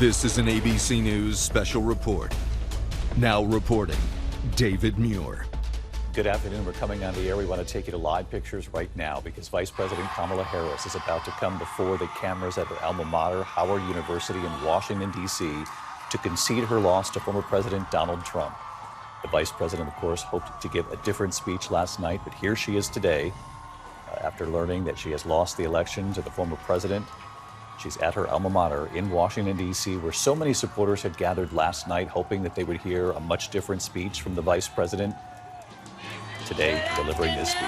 This is an ABC News special report. Now reporting, David Muir. Good afternoon. We're coming on the air. We want to take you to live pictures right now because Vice President Kamala Harris is about to come before the cameras at her alma mater, Howard University in Washington, D.C., to concede her loss to former President Donald Trump. The vice president, of course, hoped to give a different speech last night, but here she is today after learning that she has lost the election to the former president. She's at her alma mater in Washington, D.C., where so many supporters had gathered last night hoping that they would hear a much different speech from the vice president. Today, delivering this speech.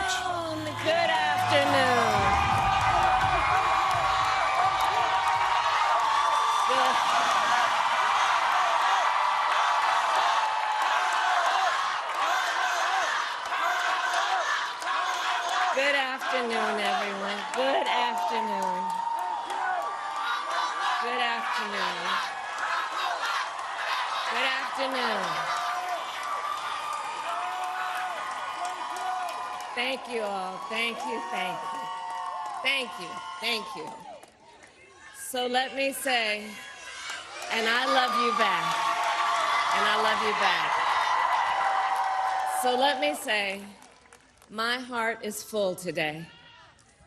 Good afternoon. Good afternoon, everyone. Good afternoon. Good afternoon. Good afternoon. Thank you all. Thank you, thank you. Thank you, thank you. So let me say, and I love you back. And I love you back. So let me say, my heart is full today.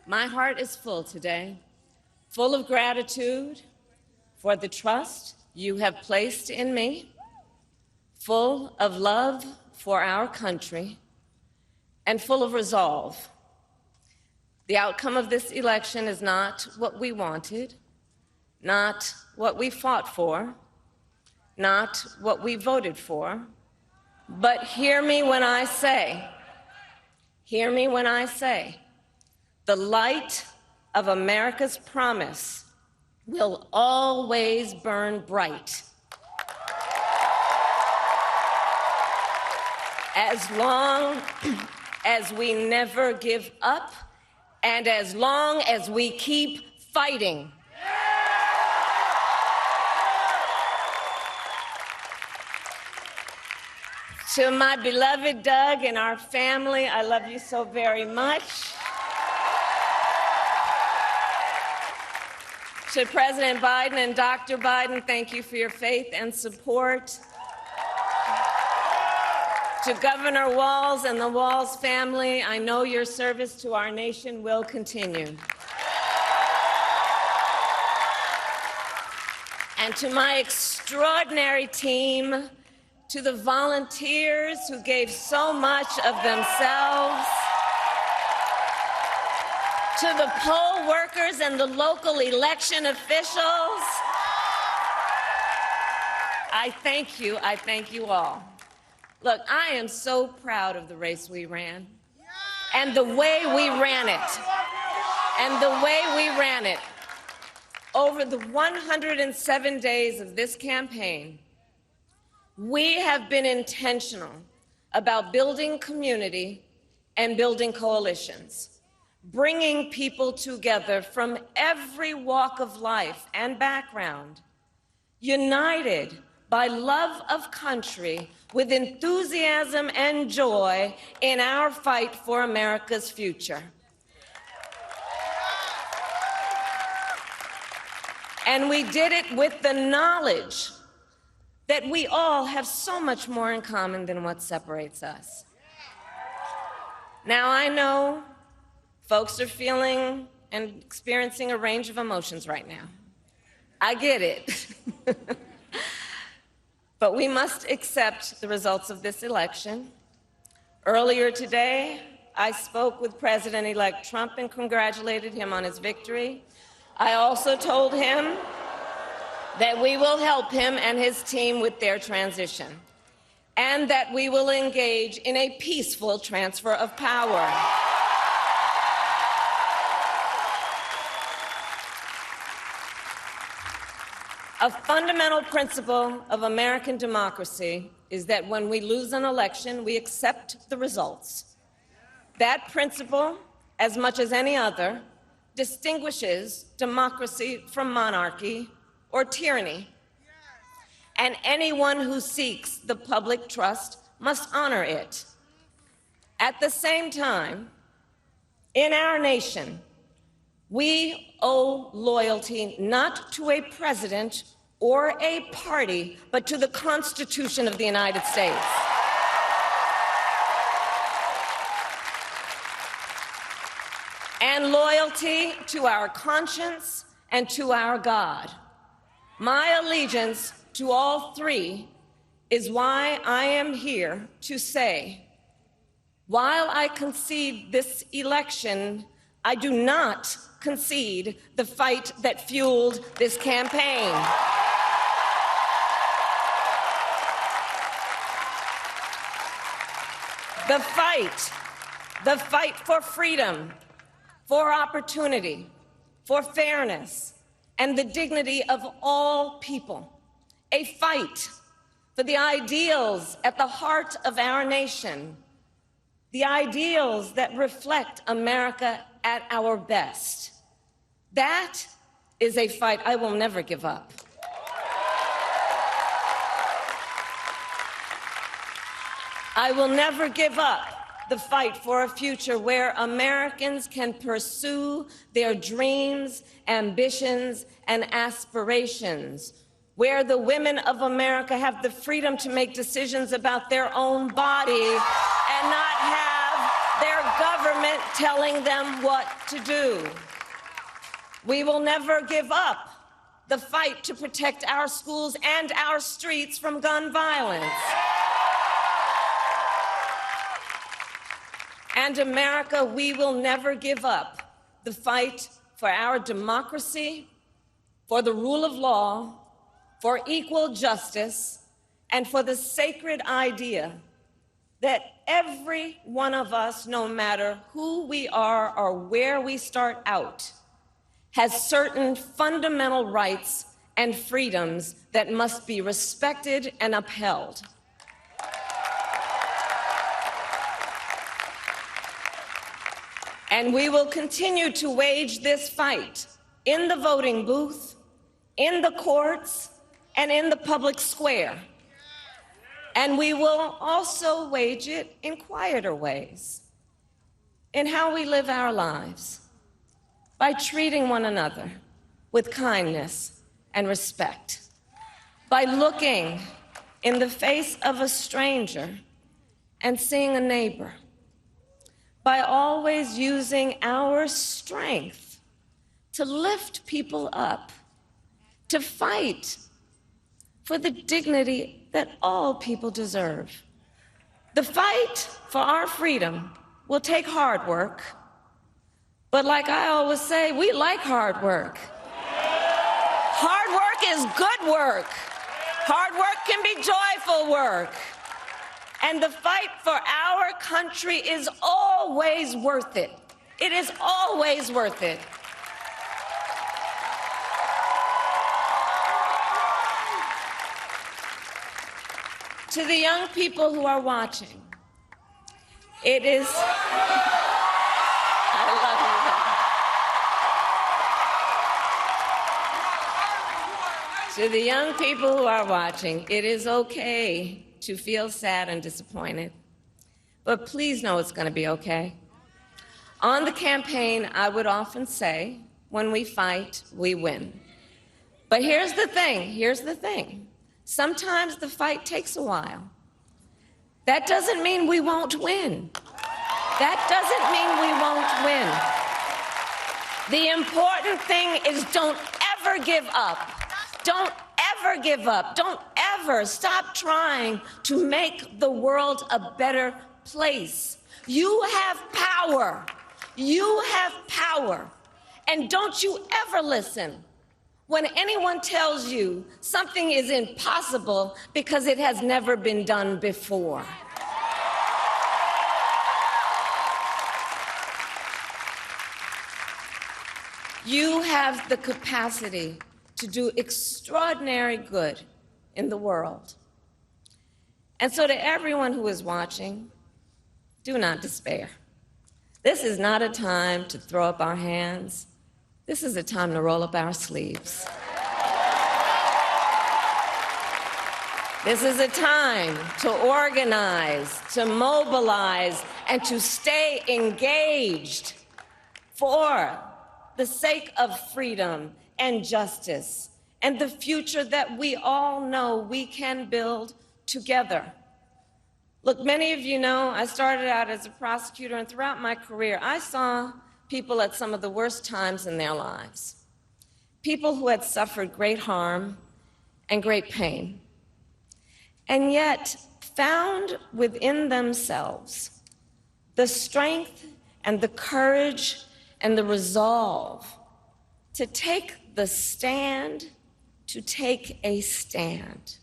My heart is full today, full of gratitude for the trust you have placed in me, full of love for our country, and full of resolve. The outcome of this election is not what we wanted, not what we fought for, not what we voted for, but hear me when I say, the light of America's promise will always burn bright. As long as we never give up, and as long as we keep fighting. To my beloved Doug and our family, I love you so very much. To President Biden and Dr. Biden, thank you for your faith and support. To Governor Walz and the Walz family, I know your service to our nation will continue. And to my extraordinary team, to the volunteers who gave so much of themselves, to the poll workers and the local election officials, I thank you all. Look, I am so proud of the race we ran and the way we ran it. Over the 107 days of this campaign, we have been intentional about building community and building coalitions, bringing people together from every walk of life and background, united by love of country with enthusiasm and joy in our fight for America's future. And we did it with the knowledge that we all have so much more in common than what separates us. Now, I know folks are feeling and experiencing a range of emotions right now. I get it. But we must accept the results of this election. Earlier today, I spoke with President-elect Trump and congratulated him on his victory. I also told him that we will help him and his team with their transition, and that we will engage in a peaceful transfer of power. A fundamental principle of American democracy is that when we lose an election, we accept the results. That principle, as much as any other, distinguishes democracy from monarchy or tyranny. And anyone who seeks the public trust must honor it. At the same time, in our nation, we owe loyalty not to a president or a party, but to the Constitution of the United States. And loyalty to our conscience and to our God. My allegiance to all three is why I am here to say, while I concede this election, I do not concede the fight that fueled this campaign. The fight for freedom, for opportunity, for fairness, and the dignity of all people. A fight for the ideals at the heart of our nation, the ideals that reflect America at our best. That is a fight I will never give up. I will never give up the fight for a future where Americans can pursue their dreams, ambitions, and aspirations, where the women of America have the freedom to make decisions about their own body and not have their government telling them what to do. We will never give up the fight to protect our schools and our streets from gun violence. And America, we will never give up the fight for our democracy, for the rule of law, for equal justice, and for the sacred idea that every one of us, no matter who we are or where we start out, has certain fundamental rights and freedoms that must be respected and upheld. And we will continue to wage this fight in the voting booth, in the courts, and in the public square. And we will also wage it in quieter ways, in how we live our lives, by treating one another with kindness and respect, by looking in the face of a stranger and seeing a neighbor, by always using our strength to lift people up, to fight for the dignity that all people deserve. The fight for our freedom will take hard work, but like I always say, we like hard work. Hard work is good work. Hard work can be joyful work. And the fight for our country is always worth it. It is always worth it. To the young people who are watching, it is... I love you. To the young people who are watching, it is okay to feel sad and disappointed, but please know it's going to be okay. On the campaign, I would often say, when we fight, we win. But here's the thing. Sometimes the fight takes a while. That doesn't mean we won't win. That doesn't mean we won't win. The important thing is don't ever give up. Don't ever give up. Don't ever stop trying to make the world a better place. You have power. You have power. And don't you ever listen when anyone tells you something is impossible because it has never been done before. You have the capacity to do extraordinary good in the world. And so to everyone who is watching, do not despair. This is not a time to throw up our hands. This is a time to roll up our sleeves. This is a time to organize, to mobilize, and to stay engaged for the sake of freedom and justice and the future that we all know we can build together. Look, many of you know I started out as a prosecutor, and throughout my career, I saw people at some of the worst times in their lives. People who had suffered great harm and great pain, and yet found within themselves the strength and the courage and the resolve to take the stand, to take a stand,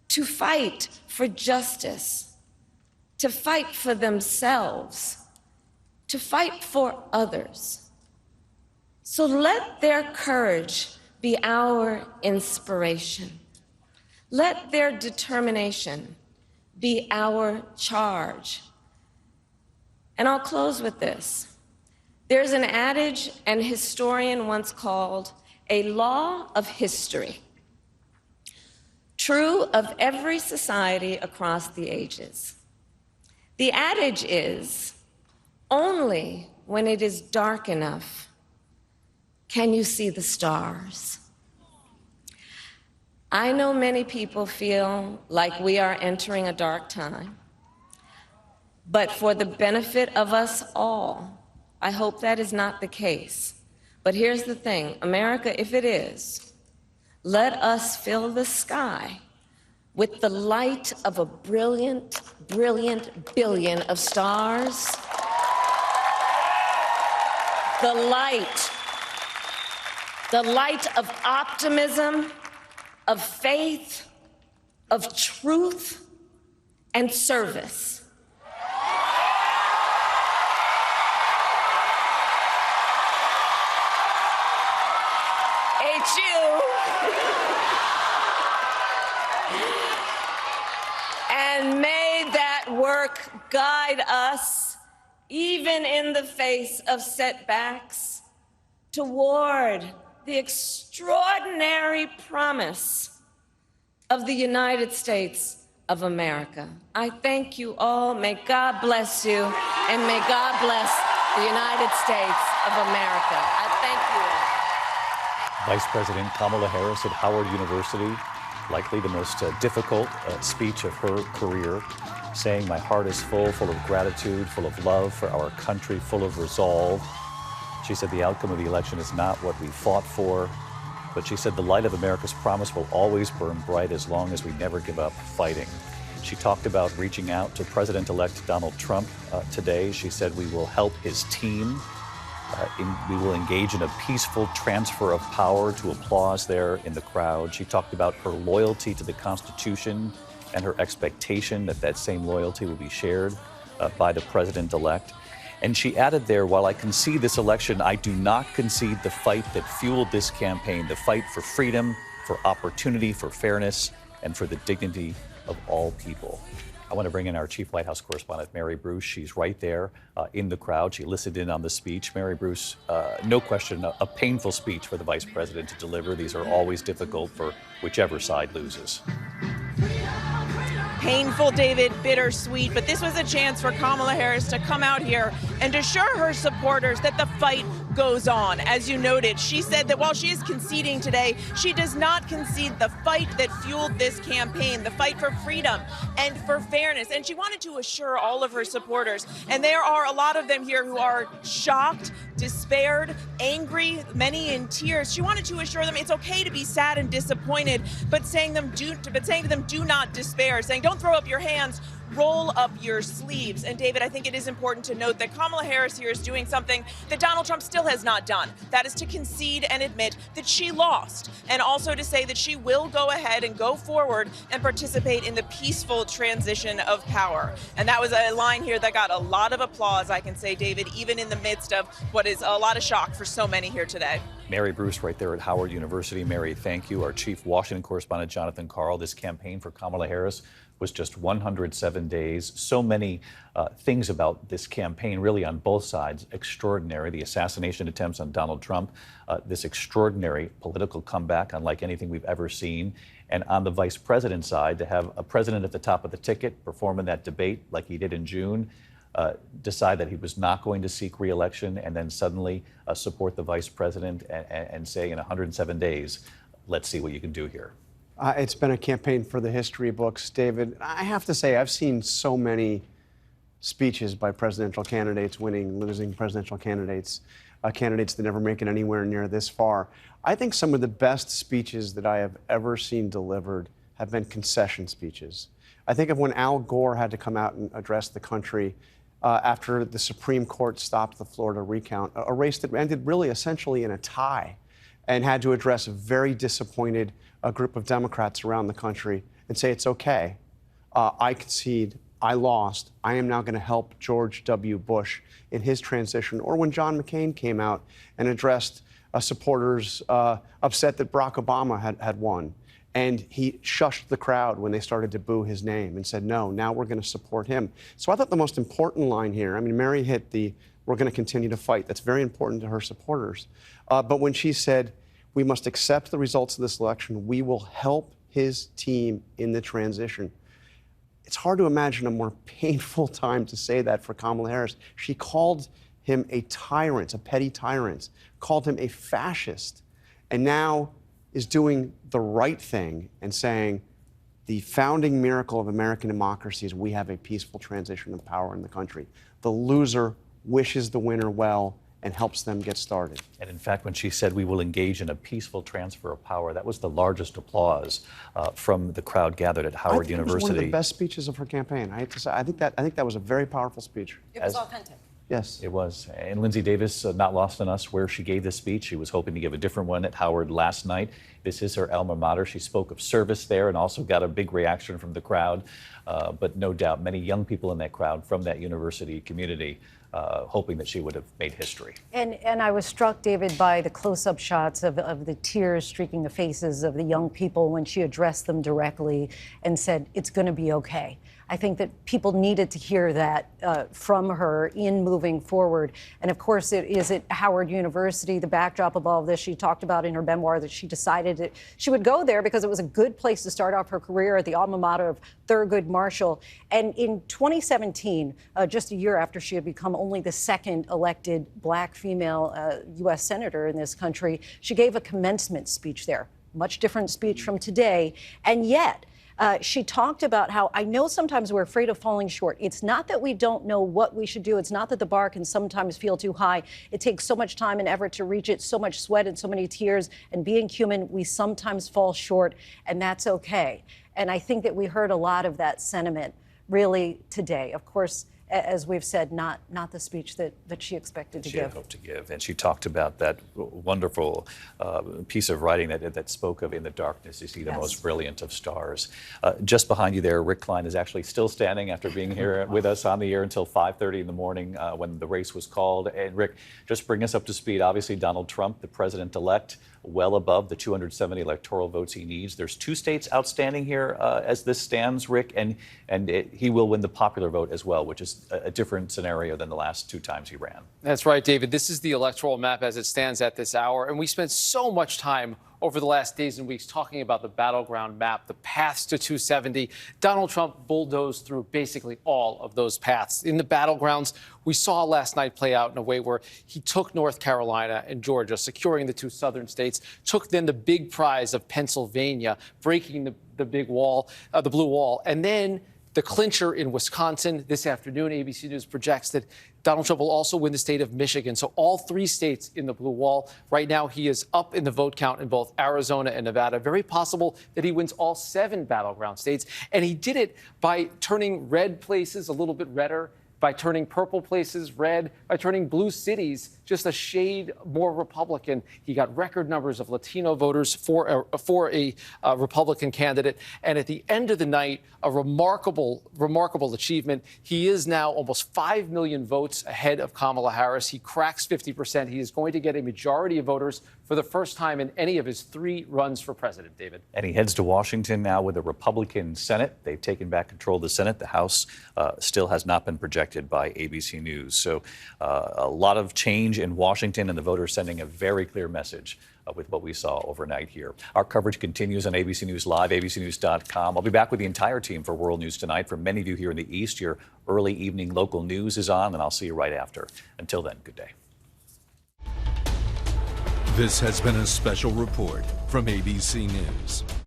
to fight for justice, to fight for themselves, to fight for others. So let their courage be our inspiration. Let their determination be our charge. And I'll close with this. There's an adage an historian once called a law of history, true of every society across the ages. The adage is, only when it is dark enough can you see the stars. I know many people feel like we are entering a dark time, but for the benefit of us all, I hope that is not the case. But here's the thing, America, if it is, let us fill the sky with the light of a brilliant, brilliant billion of stars. The light of optimism, of faith, of truth, and service. And may that work guide us, even in the face of setbacks, toward the extraordinary promise of the United States of America. I thank you all. May God bless you, and may God bless the United States of America. I thank you all. Vice President Kamala Harris at Howard University, likely the most difficult speech of her career, saying, "My heart is full of gratitude, full of love for our country, full of resolve." She said the outcome of the election is not what we fought for, but she said the light of America's promise will always burn bright as long as we never give up fighting. She talked about reaching out to President-elect Donald Trump today. She said we will help his team. We will engage in a peaceful transfer of power, to applause there in the crowd. She talked about her loyalty to the Constitution and her expectation that that same loyalty will be shared by the president-elect. And she added there, while I concede this election, I do not concede the fight that fueled this campaign, the fight for freedom, for opportunity, for fairness, and for the dignity of all people. I want to bring in our chief White House correspondent, Mary Bruce. She's right there in the crowd. She listened in on the speech. Mary Bruce, no question, a painful speech for the vice president to deliver. These are always difficult for whichever side loses. Painful, David, bittersweet, but this was a chance for Kamala Harris to come out here and assure her supporters that the fight goes on. As you noted, she said that while she is conceding today, she does not concede the fight that fueled this campaign, the fight for freedom and for fairness. And she wanted to assure all of her supporters, and there are a lot of them here who are shocked, despaired, angry, many in tears. She wanted to assure them it's okay to be sad and disappointed, but saying to them, do not despair, saying don't throw up your hands, roll up your sleeves. And David, I think it is important to note that Kamala Harris here is doing something that Donald Trump still has not done. That is to concede and admit that she lost, and also to say that she will go ahead and go forward and participate in the peaceful transition of power. And that was a line here that got a lot of applause, I can say, David, even in the midst of what is a lot of shock for so many here today. Mary Bruce right there at Howard University. Mary, thank you. Our chief Washington correspondent, Jonathan Karl. This campaign for Kamala Harris was just 107 days. So many things about this campaign, really on both sides, extraordinary. The assassination attempts on Donald Trump, this extraordinary political comeback, unlike anything we've ever seen. And on the vice president's side, to have a president at the top of the ticket perform in that debate like he did in June, decide that he was not going to seek re-election, and then suddenly support the vice president and say in 107 days, let's see what you can do here. It's been a campaign for the history books, David. I have to say, I've seen so many speeches by presidential candidates winning, losing presidential candidates, candidates that never make it anywhere near this far. I think some of the best speeches that I have ever seen delivered have been concession speeches. I think of when Al Gore had to come out and address the country after the Supreme Court stopped the Florida recount, a race that ended really essentially in a tie, and had to address a very disappointed group of Democrats around the country and say, it's okay, I concede, I lost, I am now going to help George W. Bush in his transition. Or when John McCain came out and addressed supporters upset that Barack Obama had won. And he shushed the crowd when they started to boo his name and said, no, now we're going to support him. So I thought the most important line here, I mean, Mary hit the, we're going to continue to fight. That's very important to her supporters. But when she said, we must accept the results of this election, we will help his team in the transition. It's hard to imagine a more painful time to say that for Kamala Harris. She called him a tyrant, a petty tyrant, called him a fascist, and now is doing the right thing and saying the founding miracle of American democracy is we have a peaceful transition of power in the country. The loser wishes the winner well and helps them get started. And in fact, when she said we will engage in a peaceful transfer of power, that was the largest applause from the crowd gathered at Howard University. It was one of the best speeches of her campaign. I have to say, I think that was a very powerful speech. It was authentic. Yes. It was. And Linsey Davis, not lost on us where she gave this speech. She was hoping to give a different one at Howard last night. This is her alma mater. She spoke of service there and also got a big reaction from the crowd. But no doubt, many young people in that crowd from that university community hoping that she would have made history. And I was struck, David, by the close-up shots of the tears streaking the faces of the young people when she addressed them directly and said, it's going to be okay. I think that people needed to hear that from her in moving forward. And of course, it is at Howard University, the backdrop of all of this. She talked about in her memoir that she decided that she would go there because it was a good place to start off her career at the alma mater of Thurgood Marshall. And in 2017, just a year after she had become only the second elected black female U.S. senator in this country, she gave a commencement speech there. Much different speech from today. And yet, she talked about how I know sometimes we're afraid of falling short. It's not that we don't know what we should do. It's not that the bar can sometimes feel too high. It takes so much time and effort to reach it, so much sweat and so many tears. And being human, we sometimes fall short, and that's okay. And I think that we heard a lot of that sentiment really today. Of course, as we've said, not the speech that she expected to give. She had hoped to give. And she talked about that wonderful piece of writing that spoke of in the darkness, you see the most brilliant of stars. Just behind you there, Rick Klein is actually still standing after being here with us on the air until 5:30 in the morning when the race was called. And Rick, just bring us up to speed. Obviously, Donald Trump, the president-elect, well above the 270 electoral votes he needs. There's 2 states outstanding here as this stands, Rick, and he will win the popular vote as well, which is a different scenario than the last 2 times he ran. That's right, David. This is the electoral map as it stands at this hour, and we spent so much time over the last days and weeks talking about the battleground map, the paths to 270. Donald Trump bulldozed through basically all of those paths. In the battlegrounds, we saw last night play out in a way where he took North Carolina and Georgia, securing the 2 southern states, took then the big prize of Pennsylvania, breaking the big wall, the blue wall, and then the clincher in Wisconsin. This afternoon, ABC News projects that Donald Trump will also win the state of Michigan. So all 3 states in the blue wall. Right now, he is up in the vote count in both Arizona and Nevada. Very possible that he wins all 7 battleground states. And he did it by turning red places a little bit redder, by turning purple places red, by turning blue cities just a shade more Republican. He got record numbers of Latino voters for a Republican candidate. And at the end of the night, a remarkable achievement. He is now almost 5 million votes ahead of Kamala Harris. He cracks 50%. He is going to get a majority of voters for the first time in any of his 3 runs for president, David. And he heads to Washington now with a Republican Senate. They've taken back control of the Senate. The House still has not been projected by ABC News. So a lot of change in Washington, and the voters sending a very clear message with what we saw overnight here. Our coverage continues on ABC News Live, abcnews.com. I'll be back with the entire team for World News Tonight. For many of you here in the East, your early evening local news is on, and I'll see you right after. Until then, good day. This has been a special report from ABC News.